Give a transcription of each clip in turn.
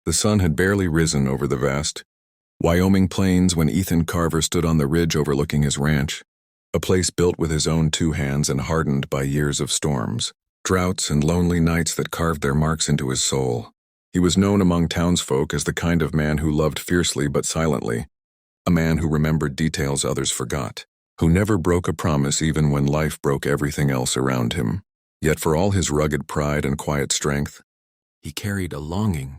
The sun had barely risen over the vast Wyoming plains when Ethan Carver stood on the ridge overlooking his ranch, a place built with his own two hands and hardened by years of storms, droughts, and lonely nights that carved their marks into his soul. He was known among townsfolk as the kind of man who loved fiercely but silently, a man who remembered details others forgot, who never broke a promise even when life broke everything else around him. Yet for all his rugged pride and quiet strength, he carried a longing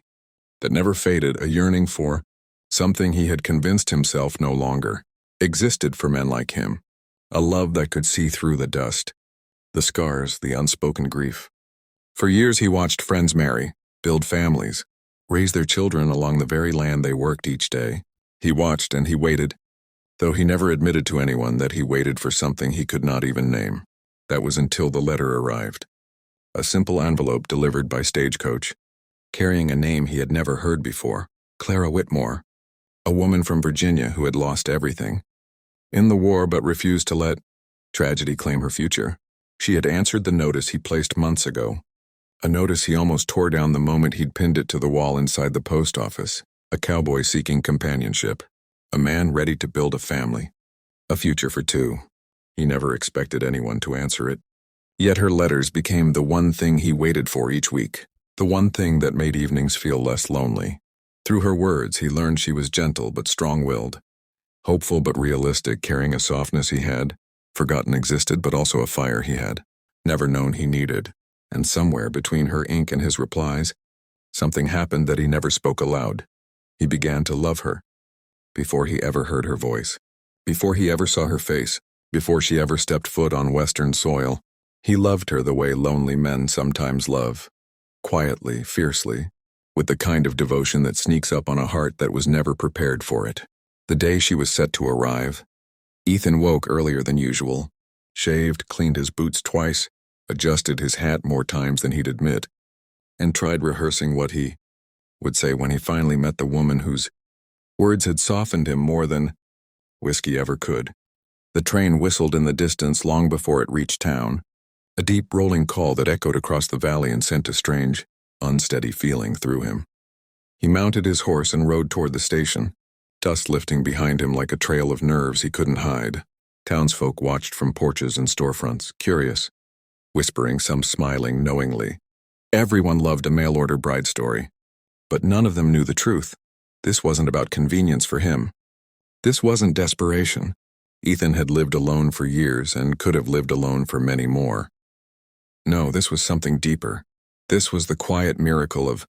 that never faded, a yearning for something he had convinced himself no longer existed for men like him, a love that could see through the dust, the scars, the unspoken grief. For years he watched friends marry, build families, raise their children along the very land they worked each day. He watched and he waited, though he never admitted to anyone that he waited for something he could not even name. That was until the letter arrived. A simple envelope delivered by stagecoach, carrying a name he had never heard before, Clara Whitmore, a woman from Virginia who had lost everything in the war but refused to let tragedy claim her future. She had answered the notice he placed months ago, a notice he almost tore down the moment he'd pinned it to the wall inside the post office, a cowboy seeking companionship, a man ready to build a family, a future for two. He never expected anyone to answer it. Yet her letters became the one thing he waited for each week, the one thing that made evenings feel less lonely. Through her words, he learned she was gentle but strong-willed, hopeful but realistic, carrying a softness he had forgotten existed, but also a fire he had never known he needed. And somewhere between her ink and his replies, something happened that he never spoke aloud. He began to love her. Before he ever heard her voice, before he ever saw her face, before she ever stepped foot on Western soil, he loved her the way lonely men sometimes love, quietly, fiercely, with the kind of devotion that sneaks up on a heart that was never prepared for it. The day she was set to arrive, Ethan woke earlier than usual, shaved, cleaned his boots twice, adjusted his hat more times than he'd admit, and tried rehearsing what he would say when he finally met the woman whose words had softened him more than whiskey ever could. The train whistled in the distance long before it reached town, a deep rolling call that echoed across the valley and sent a strange, unsteady feeling through him. He mounted his horse and rode toward the station, dust lifting behind him like a trail of nerves he couldn't hide. Townsfolk watched from porches and storefronts, curious, whispering, some smiling knowingly. Everyone loved a mail-order bride story, but none of them knew the truth. This wasn't about convenience for him. This wasn't desperation. Ethan had lived alone for years and could have lived alone for many more. No, this was something deeper. This was the quiet miracle of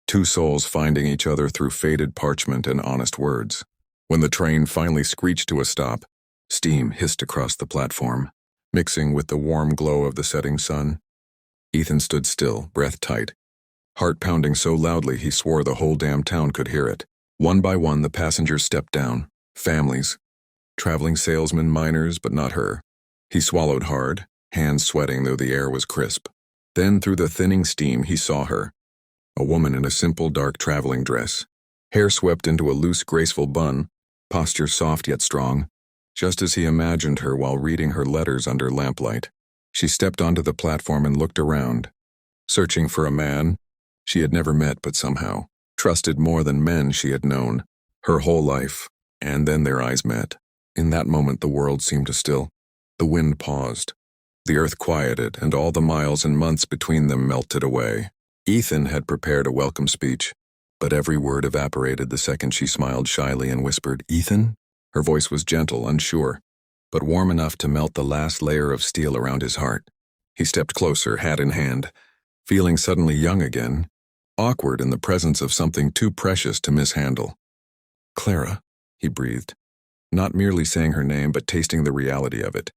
two souls finding each other through faded parchment and honest words. When the train finally screeched to a stop, steam hissed across the platform, mixing with the warm glow of the setting sun. Ethan stood still, breath tight, heart pounding so loudly he swore the whole damn town could hear it. One by one, the passengers stepped down, families, traveling salesmen, miners, but not her. He swallowed hard, hands sweating though the air was crisp. Then through the thinning steam he saw her, a woman in a simple dark traveling dress, hair swept into a loose graceful bun, posture soft yet strong, just as he imagined her while reading her letters under lamplight. She stepped onto the platform and looked around, searching for a man she had never met but somehow trusted more than men she had known her whole life. And then their eyes met. In that moment the world seemed to still. The wind paused. The earth quieted, and all the miles and months between them melted away. Ethan had prepared a welcome speech, but every word evaporated the second she smiled shyly and whispered, "Ethan?" Her voice was gentle, unsure, but warm enough to melt the last layer of steel around his heart. He stepped closer, hat in hand, feeling suddenly young again, awkward in the presence of something too precious to mishandle. "Clara," he breathed, not merely saying her name but tasting the reality of it,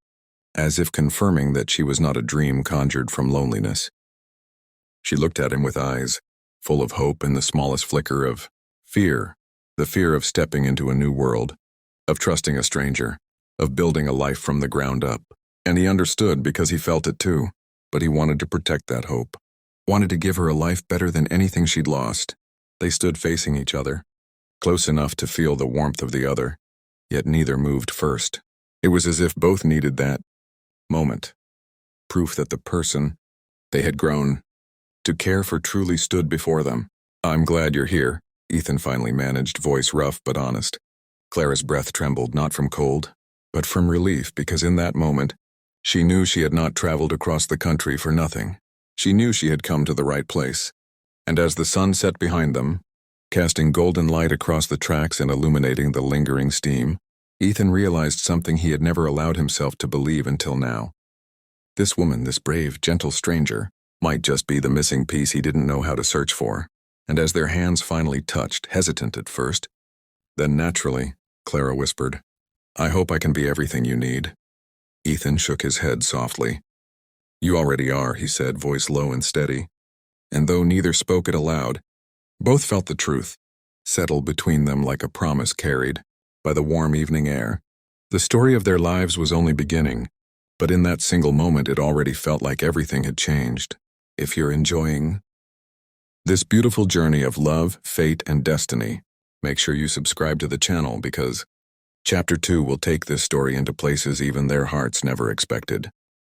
as if confirming that she was not a dream conjured from loneliness. She looked at him with eyes full of hope and the smallest flicker of fear, the fear of stepping into a new world, of trusting a stranger, of building a life from the ground up. And he understood because he felt it too, but he wanted to protect that hope, wanted to give her a life better than anything she'd lost. They stood facing each other, close enough to feel the warmth of the other, yet neither moved first. It was as if both needed that moment, proof that the person they had grown to care for truly stood before them. I'm glad you're here, Ethan finally managed, voice rough but honest. Clara's breath trembled, not from cold, but from relief, because in that moment, she knew she had not traveled across the country for nothing. She knew she had come to the right place. And as the sun set behind them, casting golden light across the tracks and illuminating the lingering steam, Ethan realized something he had never allowed himself to believe until now. This woman, this brave, gentle stranger, might just be the missing piece he didn't know how to search for. And as their hands finally touched, hesitant at first, then naturally, Clara whispered, "I hope I can be everything you need." Ethan shook his head softly. "You already are," he said, voice low and steady. And though neither spoke it aloud, both felt the truth, settled between them like a promise carried by the warm evening air. The story of their lives was only beginning, but in that single moment it already felt like everything had changed. If you're enjoying this beautiful journey of love, fate, and destiny, make sure you subscribe to the channel because Chapter 2 will take this story into places even their hearts never expected.